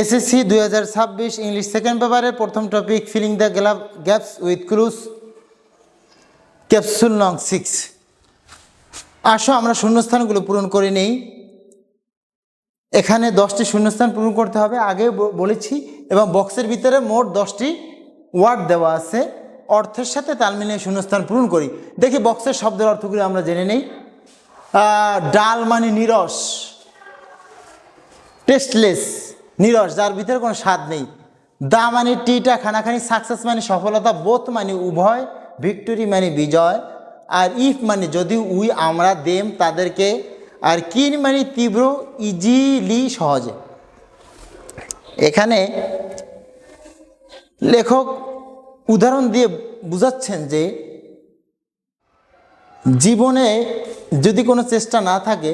SSC 2026 English second পেপারের প্রথম topic filling the gaps with clues capsule নং 6। আসো আমরা শূন্যস্থানগুলো পূরণ করে নেই। এখানে 10টি শূন্যস্থান পূরণ করতে হবে, আগে বলেছি, এবং বক্সের ভিতরে মোট 10টি ওয়ার্ড দেওয়া আছে। অর্থের সাথে তাল মিলিয়ে শূন্যস্থান পূরণ করি। দেখি বক্সের শব্দের অর্থগুলো আমরা জেনে নেই। ডাল মানে নিরস, টেস্টলেস, নিরস, যার ভিতরে কোনো স্বাদ নেই। দা মানে টিটা খানাখানি, সাকসেস মানে সফলতা, বোথ মানে উভয়, ভিক্টোরি মানে বিজয়, আর ইফ মানে যদি, উই আমরা, দেম তাদেরকে, আর কিন মানে তীব্র, ইজিলি সহজে। এখানে লেখক উদাহরণ দিয়ে বুঝাচ্ছেন যে জীবনে যদি কোনো চেষ্টা না থাকে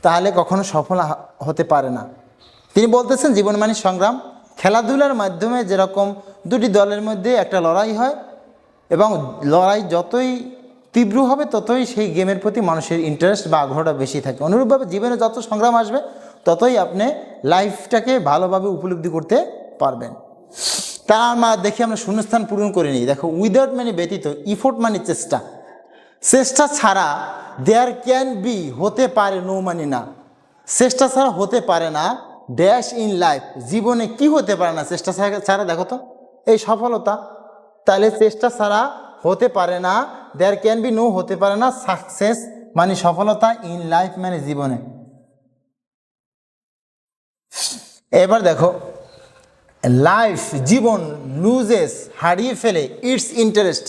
তাহলে কখনো সফল হতে পারে না। তিনি বলতেছেন জীবন মানে সংগ্রাম। খেলাধুলার মাধ্যমে যেরকম দুটি দলের মধ্যে একটা লড়াই হয় এবং লড়াই যতই তীব্র হবে ততই সেই গেমের প্রতি মানুষের ইন্টারেস্ট বা আগ্রহটা বেশি থাকে। অনুরূপভাবে জীবনে যত সংগ্রাম আসবে ততই আপনি লাইফটাকে ভালোভাবে উপলব্ধি করতে পারবেন। দেখি আমরা শূন্যস্থান পূরণ করে নিই। দেখো, উইদাউট মানে ব্যতীত, ইফোর্ট মানে চেষ্টা, চেষ্টা ছাড়া, দেয়ার ক্যান বি হতে পারে, নো মানে না, চেষ্টা ছাড়া হতে পারে না, ড্যাশ ইন লাইফ জীবনে কি হতে পারে না চেষ্টা ছাড়া, দেখো তো এই সফলতা, তাহলে চেষ্টা ছাড়া হতে পারে না, দেয়ার ক্যান বি নো হতে পারে না, সাকসেস মানে সফলতা, ইন লাইফ মানে জীবনে। এবার দেখো, লাইফ জীবন, লুজেস হারিয়ে ফেলে, ইটস ইন্টারেস্ট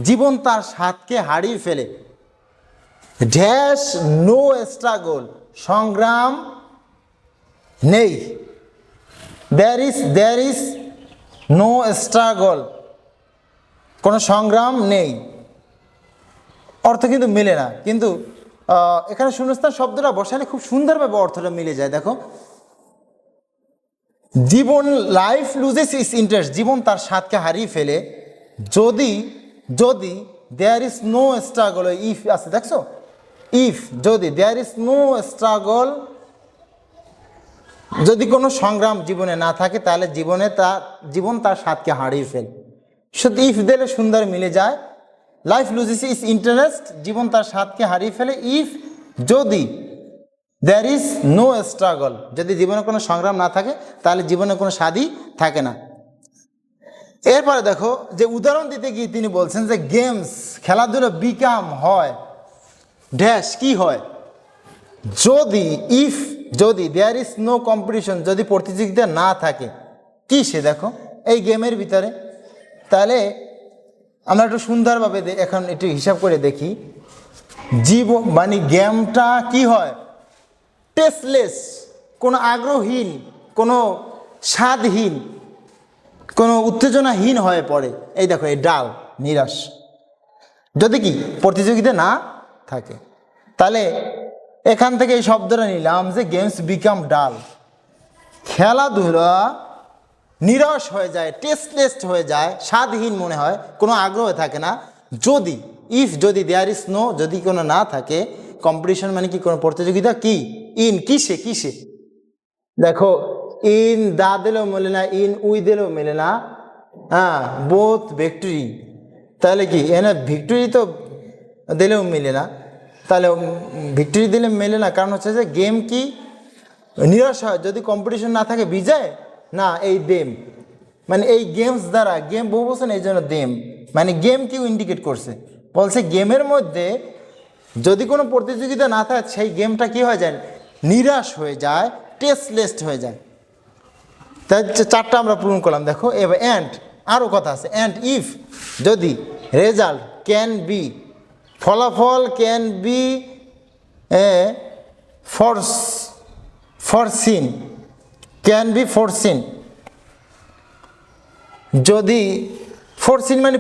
জীবন তার স্বাদকে হারিয়ে ফেলে, ড্যাশ নো স্ট্রাগল সংগ্রাম নেই, দেয়ার ইজ নো স্ট্রাগল কোনো সংগ্রাম নেই। অর্থ কিন্তু মিলে না, কিন্তু এখানে শূন্যস্থান শব্দটা বসালে খুব সুন্দরভাবে অর্থটা মিলে যায়। দেখো, জীবন, লাইফ লুজেস ইস ইন্টারেস্ট জীবন তার স্বাদকে হারিয়ে ফেলে, যদি যদি there is no struggle, if আছে দেখছো, ইফ যদি, দেয়ার ইজ নো স্ট্রাগল যদি কোনো সংগ্রাম জীবনে না থাকে তাহলে জীবন তার স্বাদকে হারিয়ে ফেলে। শুধু ইফ দিলে সুন্দর মিলে যায়। লাইফ লুজেস ইস ইন্টারেস্ট জীবন তার স্বাদকে হারিয়ে ফেলে, ইফ যদি, দেয়ার ইজ নো স্ট্রাগল যদি জীবনে কোনো সংগ্রাম না থাকে তাহলে জীবনে কোনো স্বাদই থাকে না। এরপরে দেখো, যে উদাহরণ দিতে গিয়ে তিনি বলছেন যে গেমস খেলাধুলা, বিকাম হয়, ড্যাশ কি হয়, যদি, ইফ যদি, দেয়ার ইজ নো কম্পিটিশন যদি প্রতিযোগিতা না থাকে, কি সে দেখো এই গেমের ভিতরে। তাহলে আমরা একটু সুন্দরভাবে এখন একটু হিসাব করে দেখি। জীবন মানে গেমটা কি হয়, টেস্টলেস কোনো আগ্রহহীন, কোনো স্বাদহীন, কোনো উত্তেজনাহীন হয়ে পড়ে। এই দেখো, এই ডাল নিরাশ যদি কি প্রতিযোগিতা না থাকে। তাহলে এখান থেকে এই শব্দটা নিলাম যে গেমস বিকাম ডাল, খেলাধুলা নিরাশ হয়ে যায়, টেস্টলেস হয়ে যায়, স্বাদহীন মনে হয়, কোনো আগ্রহ থাকে না, যদি, ইফ যদি, দেয়ার ইজ নো যদি কোনো না থাকে, কম্পিটিশন মানে কি কোনো প্রতিযোগিতা, কি ইন কিসে কিসে, দেখো ইন দা দিলেও মেলে না, ইন উই দিলেও মেলে না, হ্যাঁ বোথ ভিক্টোরি, তাহলে কি এনে ভিক্টোরি তো দিলেও মেলে না, তাহলে ভিক্টোরি দিলে মেলে না, কারণ হচ্ছে যে গেম কি নিরাশ হয় যদি কম্পিটিশন না থাকে, বিজয় না, এই দেম মানে এই গেমস দ্বারা, গেম বহু বছর এই জন্য দেম মানে গেম কেউ ইন্ডিকেট করছে, বলছে গেমের মধ্যে যদি কোনো প্রতিযোগিতা না থাকে সেই গেমটা কি হয়ে যায়, নিরাশ হয়ে যায়, টেস্টলেস হয়ে যায়। তাই 4টা আমরা পূরণ করলাম। দেখো এবার অ্যান্ড, আরও কথা আছে, অ্যান্ড ইফ যদি, রেজাল্ট ক্যান বি ফলাফল, ক্যান বি ফরসিন, ক্যান বি ফরসিন যদি, ফরসিন মানে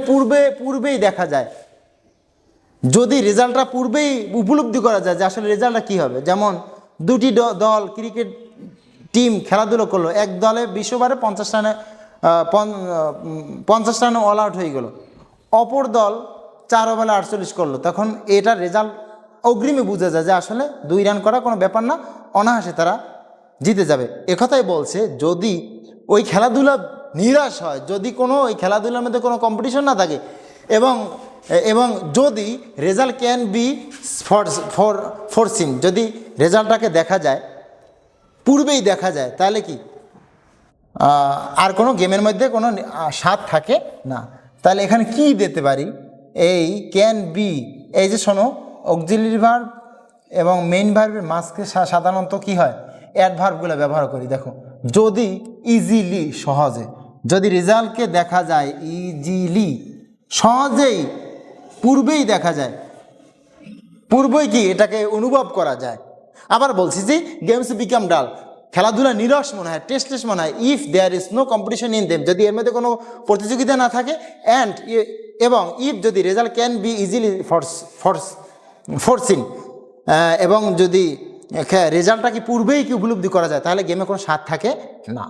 পূর্বেই দেখা যায়, যদি রেজাল্টটা পূর্বেই উপলব্ধি করা যায় যে আসলে রেজাল্টটা কী হবে। যেমন দুটি দল ক্রিকেট টিম খেলাধুলো করলো, এক দলে 20 ওভারে 50 রানে অল আউট হয়ে গেল, অপর দল 4 ওভারে 48 করলো, তখন এটার রেজাল্ট অগ্রিমে বোঝা যায় যে আসলে 2 রান করা কোনো ব্যাপার না, অনায়াসে তারা জিতে যাবে। একথাই বলছে যদি ওই খেলাধুলা নিরাশ হয়, যদি কোনো ওই খেলাধুলার মধ্যে কোনো কম্পিটিশন না থাকে এবং এবং যদি রেজাল্ট ক্যান বি ফরসিন, যদি রেজাল্টটাকে দেখা যায়, পূর্বেই দেখা যায়, তাহলে কি আর কোনো গেমের মধ্যে কোনো স্বাদ থাকে না। তাহলে এখানে কি দিতে পারি, এই ক্যান বি, এই যে শোনো অক্সিলারি ভার্ব এবং মেইন ভার্বের মাঝকে সাধারণত কি হয়, অ্যাডভার্বগুলো ব্যবহার করি। দেখো যদি ইজিলি, সহজে, যদি রেজাল্টকে দেখা যায় ইজিলি, সহজেই, পূর্বেই দেখা যায়, পূর্বেই কি এটাকে অনুভব করা যায়। আবার বলছি যে গেমস বিকাম ডাল, খেলাধুলা নিরস মনে হয়, টেস্টলেস মনে হয়, if there is no competition in them, যদি এর মধ্যে কোনো প্রতিযোগিতা না থাকে, অ্যান্ড এবং ইফ যদি result can be easily foreseen, এবং যদি রেজাল্টটা কি পূর্বেই কি উপলব্ধি করা যায়, তাহলে গেমে কোনো স্বাদ থাকে না।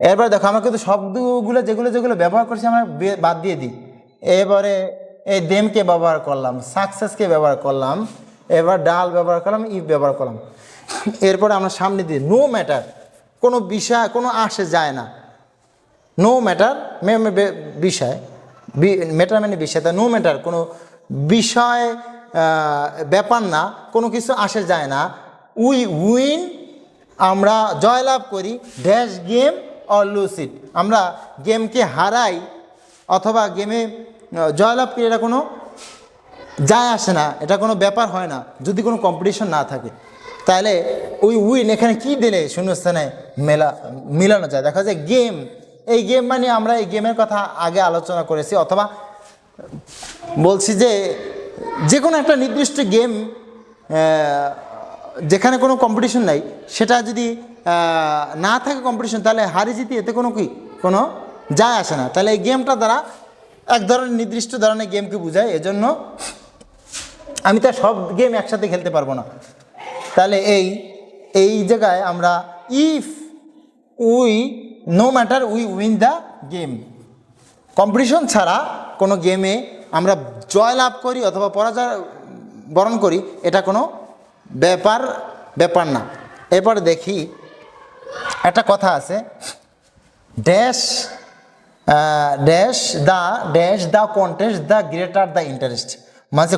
এরপরে দেখো আমরা কিন্তু শব্দগুলো যেগুলো যেগুলো ব্যবহার করছি আমরা বাদ দিয়ে দিই। এবারে এই দেমকে ব্যবহার করলাম, সাকসেসকে ব্যবহার করলাম, এবার ডাল ব্যবহার করলাম, ইফ ব্যবহার করলাম। এরপরে আমরা সামনে দিই নো ম্যাটার, কোনো বিষয় কোনো আসে যায় না। নো ম্যাটার বিষয়, ম্যাটার মানে বিষয়, তা নো ম্যাটার কোনো বিষয় ব্যাপার না, কোনো কিছু আসে যায় না। উই উইন, আমরা জয়লাভ করি, dash game or lose it, আমরা গেমকে হারাই অথবা গেমে জয়লাভ করি, এটা কোনো যায় আসে না, এটা কোনো ব্যাপার হয় না যদি কোনো কম্পিটিশন না থাকে। তাহলে ওই উইন এখানে কি দিলে শূন্যস্থানে মিলানো যায়। দেখা যায় গেম, এই গেম মানে আমরা এই গেমের কথা আগে আলোচনা করেছি, অথবা বলছি যে যে কোনো একটা নির্দিষ্ট গেম যেখানে কোনো কম্পিটিশন নাই, সেটা যদি না থাকে কম্পিটিশন, তাহলে হারি জিতি এতে কোনো কি কোনো যায় আসে না। তাহলে এই গেমটা দ্বারা এক ধরনের নির্দিষ্ট ধরনের গেমকে বোঝায়, এজন্য আমি তার সব গেম একসাথে খেলতে পারবো না। তাহলে এই জায়গায় আমরা if we know matter we win the game, competition ছাড়া কোনো গেমে আমরা জয়লাভ করি অথবা পরাজয় বরণ করি, এটা কোনো ব্যাপার না। এরপরে দেখি একটা কথা আছে, dash the contest the greater the interest, মানে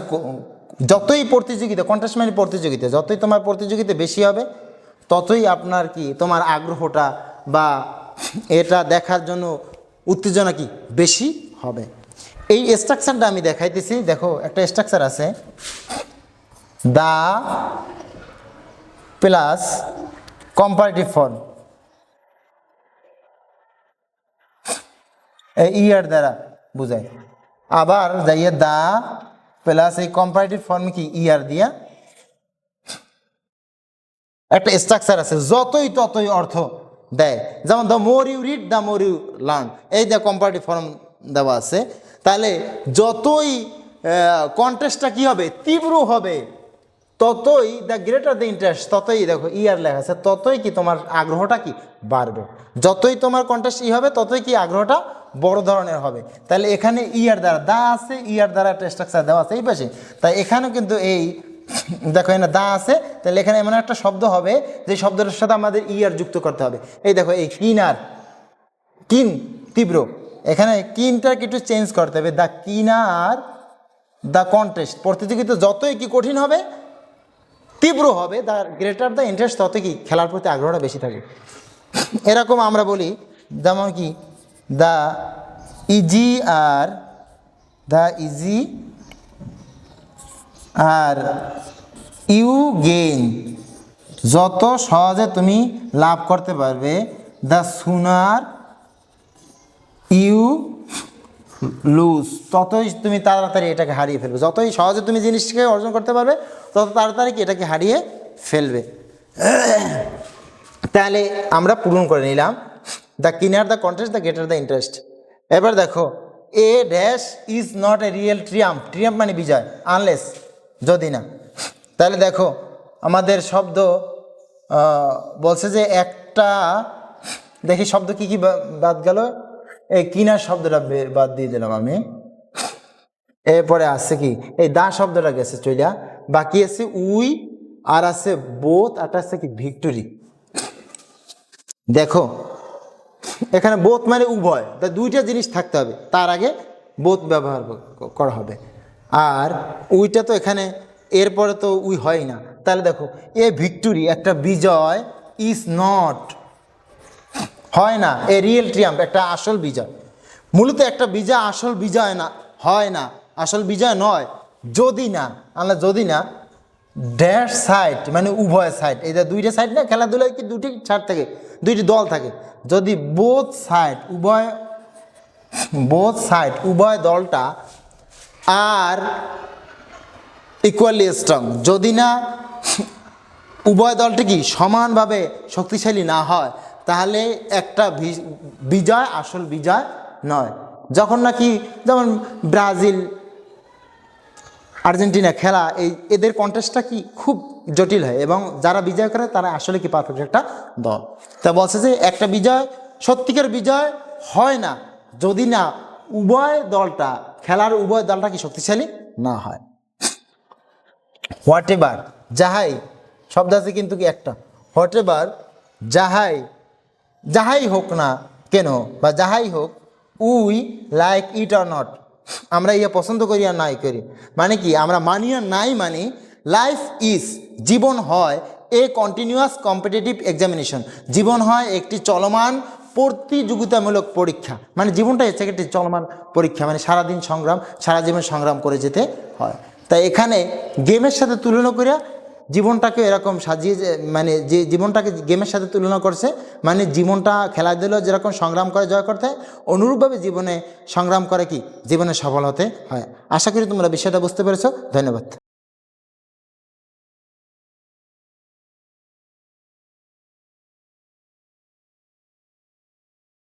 যতই প্রতিযোগিতা, কন্টেস্ট মানে প্রতিযোগিতা, যতই তোমার প্রতিযোগিতা বেশি হবে ততই আপনার কি তোমার আগ্রহটা বা এটা দেখার জন্য উত্তেজনা কি বেশি হবে। এই স্ট্রাকচারটা আমি দেখাইতেছি। দেখো একটা স্ট্রাকচার আছে, দা প্লাস কম্পারেটিভ ফর্ম, ইয়ার দ্বারা বোঝায়। আবার যাইয়ে দা প্লাস এই কম্পারেটিভ ফর্ম কি ইয়ার দিয়া একটা স্ট্রাকচার আছে, যতই ততই অর্থ দেয়। যেমন the more you read the more you learn, এই যে কম্পারেটিভ ফর্ম দেওয়া আছে। তাহলে যতই কন্টেস্টটা কি হবে, তীব্র হবে, ততই দ্য গ্রেটার দ্য ইন্টারেস্ট, ততই দেখো ইয়ার লেখা আছে, ততই কি তোমার আগ্রহটা কি বাড়বে। যতই তোমার কন্টেস্ট হবে ততই কি আগ্রহটা বড় ধরনের হবে। তাহলে এখানে ইয়ার দ্বারা দা আছে, ইয়ার দ্বারা একটা স্ট্রাকচার দেওয়া আছে এই পাশে। তাই এখানেও কিন্তু এই দেখো এখানে দা আছে, তাহলে এখানে এমন একটা শব্দ হবে যে শব্দটার সাথে আমাদের ইয়ার যুক্ত করতে হবে। এই দেখো এই কিনার, কিন তীব্র, এখানে কিনটাকে একটু চেঞ্জ করতে হবে, দ্য কিনার দ্য কন্টেস্ট, প্রতিযোগিতা যতই কি কঠিন হবে, তীব্র হবে, দ্য গ্রেটার দ্য ইন্টারেস্ট, তত কি খেলার প্রতি আগ্রহটা বেশি থাকে। এরকম আমরা বলি যেমন কি the easier you gain, যত সহজে তুমি লাভ করতে পারবে, দ্য সুনার ইউ লুজ, ততই তুমি তাড়াতাড়ি এটাকে হারিয়ে ফেলবে। যতই সহজে তুমি জিনিসটাকে অর্জন করতে পারবে তত তাড়াতাড়ি কি এটাকে হারিয়ে ফেলবে। তাহলে আমরা পূরণ করে নিলাম the keener the contest the greater the interest. এবার দেখো a dash is not a real triumph, triumph মানে বিজয়, আনলেস যদি না। তাহলে দেখো আমাদের শব্দ বলছে যে একটা, দেখি শব্দ কি কি বাদ গেল, এই কিনার শব্দটা বাদ দিয়ে দিলাম আমি। এরপরে আছে কি এই দা শব্দটা গেছে চইলা, বাকি আছে উই আর আছে বোথ, আর আছে কি ভিক্টোরি। দেখো এখানে বোথ মানে উভয়, তা দুইটা জিনিস থাকতে হবে, তার আগে বোথ ব্যবহার করা হবে। আর উইটা তো এখানে এরপরে তো উই হয় না, তাহলে দেখো এ ভিক্টোরি একটা বিজয় ইজ নট, হয় না, এ রিয়েল ট্রিয়াম্প একটা আসল বিজয়। মূলত একটা বিজয় আসল বিজয় না, হয় না, আসল বিজয় নয়, যদি না আমরা যদি না ড্যাশ সাইড মানে উভয় সাইড, এই যে দুইটা সাইড না খেলাধুলায় কি দুটি ছাড় থাকে, দুইটি দল থাকে, যদি বোথ সাইড উভয় দলটা আর ইকুয়ালি স্ট্রং, যদি না উভয় দলটি কি সমানভাবে শক্তিশালী না হয়, তাহলে একটা বিজয় আসল বিজয় নয়। যখন নাকি যেমন ব্রাজিল আর্জেন্টিনা খেলা, এদের কন্টেস্টটা কি খুব জটিল হয় এবং যারা বিজয় করে তারা আসলে কি পারফেক্ট একটা দল। তা বলছে যে একটা বিজয় সত্যিকার বিজয় হয় না যদি না উভয় দলটা খেলার উভয় দলটা কি শক্তিশালী না হয়। হোয়াট এভার, যাহাই শব্দ আছে কিন্তু কি একটা, হোয়াট এভার যাহাই হোক না কেন বা যাহাই হোক, we like it or not, আমরা ইয়ে পছন্দ করি আর নাই করি, মানে কি আমরা মানি আর নাই মানি, লাইফ ইজ জীবন হয় এ কন্টিনিউয়াস কম্পিটিটিভ এক্সামিনেশন, জীবন হয় একটি চলমান প্রতিযোগিতামূলক পরীক্ষা, মানে জীবনটা হচ্ছে একটি চলমান পরীক্ষা, মানে সারাদিন সংগ্রাম, সারা জীবন সংগ্রাম করে যেতে হয়। তাই এখানে গেমের সাথে তুলনা করে জীবনটাকে এরকম সাজিয়ে, মানে যে জীবনটাকে গেমের সাথে তুলনা করছে, মানে জীবনটা খেলাধুলো যেরকম সংগ্রাম করে জয় করতে হয়, অনুরূপভাবে জীবনে সংগ্রাম করে কি জীবনে সফল হতে হয়। আশা করি তোমরা বিষয়টা বুঝতে পেরেছো। ধন্যবাদ।